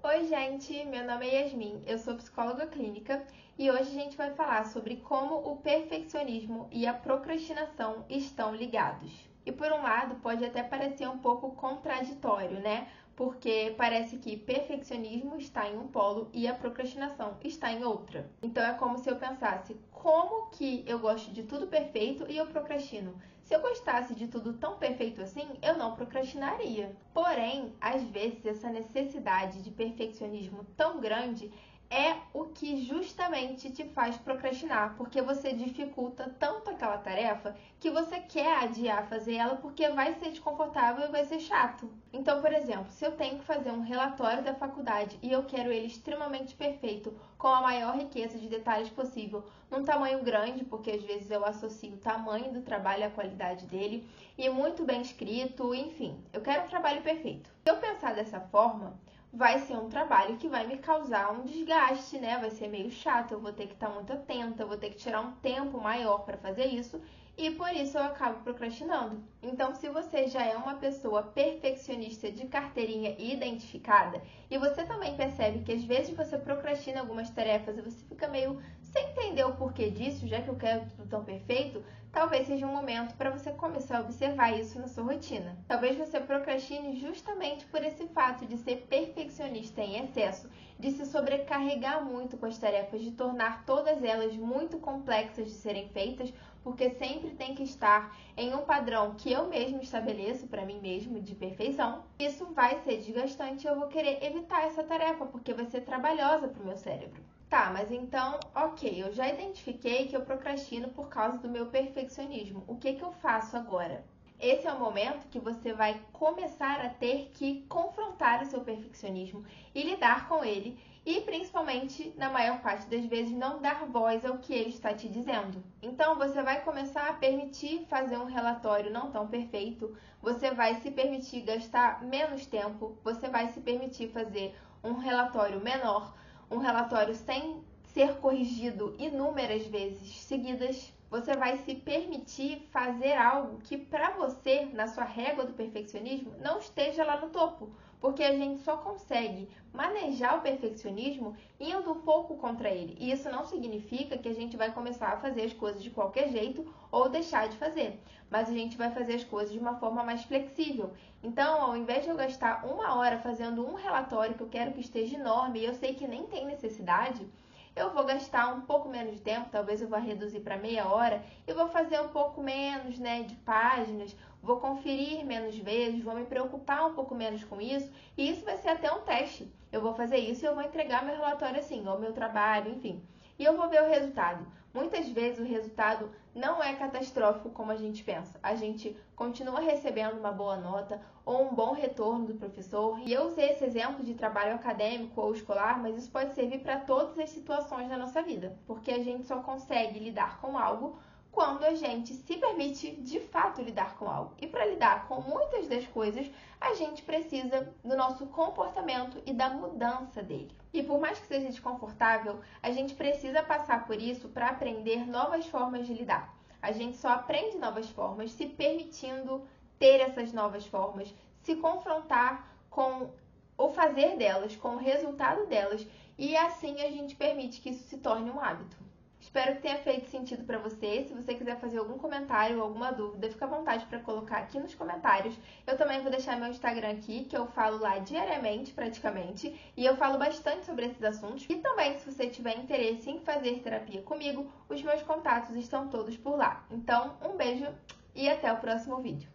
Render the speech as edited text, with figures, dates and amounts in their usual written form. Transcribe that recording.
Oi, gente! Meu nome é Yasmin, eu sou psicóloga clínica e hoje a gente vai falar sobre como o perfeccionismo e a procrastinação estão ligados. E por um lado, pode até parecer um pouco contraditório, né? Porque parece que perfeccionismo está em um polo e a procrastinação está em outra. Então é como se eu pensasse, como que eu gosto de tudo perfeito e eu procrastino? Se eu gostasse de tudo tão perfeito assim, eu não procrastinaria. Porém, às vezes essa necessidade de perfeccionismo tão grande é o que justamente te faz procrastinar, porque você dificulta tanto aquela tarefa que você quer adiar fazer ela porque vai ser desconfortável e vai ser chato. Então, por exemplo, se eu tenho que fazer um relatório da faculdade e eu quero ele extremamente perfeito, com a maior riqueza de detalhes possível, num tamanho grande, porque às vezes eu associo o tamanho do trabalho à qualidade dele, e muito bem escrito, enfim, eu quero um trabalho perfeito. Se eu pensar dessa forma, vai ser um trabalho que vai me causar um desgaste, né? Vai ser meio chato, eu vou ter que estar muito atenta, eu vou ter que tirar um tempo maior para fazer isso e por isso eu acabo procrastinando. Então, se você já é uma pessoa perfeccionista de carteirinha identificada e você também percebe que às vezes você procrastina algumas tarefas e você fica meio sem entender o porquê disso, já que eu quero tudo tão perfeito, talvez seja um momento para você começar a observar isso na sua rotina. Talvez você procrastine justamente por esse fato de ser perfeccionista em excesso, de se sobrecarregar muito com as tarefas, de tornar todas elas muito complexas de serem feitas, porque sempre tem que estar em um padrão que eu mesmo estabeleço para mim mesmo de perfeição. Isso vai ser desgastante e eu vou querer evitar essa tarefa, porque vai ser trabalhosa para o meu cérebro. Tá, mas então, ok, eu já identifiquei que eu procrastino por causa do meu perfeccionismo. O que eu faço agora? Esse é o momento que você vai começar a ter que confrontar o seu perfeccionismo e lidar com ele e, principalmente, na maior parte das vezes, não dar voz ao que ele está te dizendo. Então, você vai começar a permitir fazer um relatório não tão perfeito, você vai se permitir gastar menos tempo, você vai se permitir fazer um relatório menor, um relatório sem ser corrigido inúmeras vezes seguidas. Você vai se permitir fazer algo que para você, na sua régua do perfeccionismo, não esteja lá no topo, porque a gente só consegue manejar o perfeccionismo indo um pouco contra ele. E isso não significa que a gente vai começar a fazer as coisas de qualquer jeito ou deixar de fazer, mas a gente vai fazer as coisas de uma forma mais flexível. Então, ao invés de eu gastar 1 hora fazendo um relatório que eu quero que esteja enorme e eu sei que nem tem necessidade, eu vou gastar um pouco menos de tempo, talvez eu vá reduzir para meia hora e vou fazer um pouco menos, de páginas, vou conferir menos vezes, vou me preocupar um pouco menos com isso e isso vai ser até um teste. Eu vou fazer isso e eu vou entregar meu relatório assim, ou meu trabalho, enfim. E eu vou ver o resultado. Muitas vezes o resultado não é catastrófico como a gente pensa. A gente continua recebendo uma boa nota ou um bom retorno do professor. E eu usei esse exemplo de trabalho acadêmico ou escolar, mas isso pode servir para todas as situações da nossa vida, porque a gente só consegue lidar com algo quando a gente se permite de fato lidar com algo. E para lidar com muitas das coisas, a gente precisa do nosso comportamento e da mudança dele. E por mais que seja desconfortável, a gente precisa passar por isso para aprender novas formas de lidar. A gente só aprende novas formas se permitindo ter essas novas formas, se confrontar com o fazer delas, com o resultado delas, e assim a gente permite que isso se torne um hábito. Espero que tenha feito sentido para você. Se você quiser fazer algum comentário ou alguma dúvida, fica à vontade para colocar aqui nos comentários. Eu também vou deixar meu Instagram aqui, que eu falo lá diariamente, praticamente, e eu falo bastante sobre esses assuntos. E também, se você tiver interesse em fazer terapia comigo, os meus contatos estão todos por lá. Então, um beijo e até o próximo vídeo.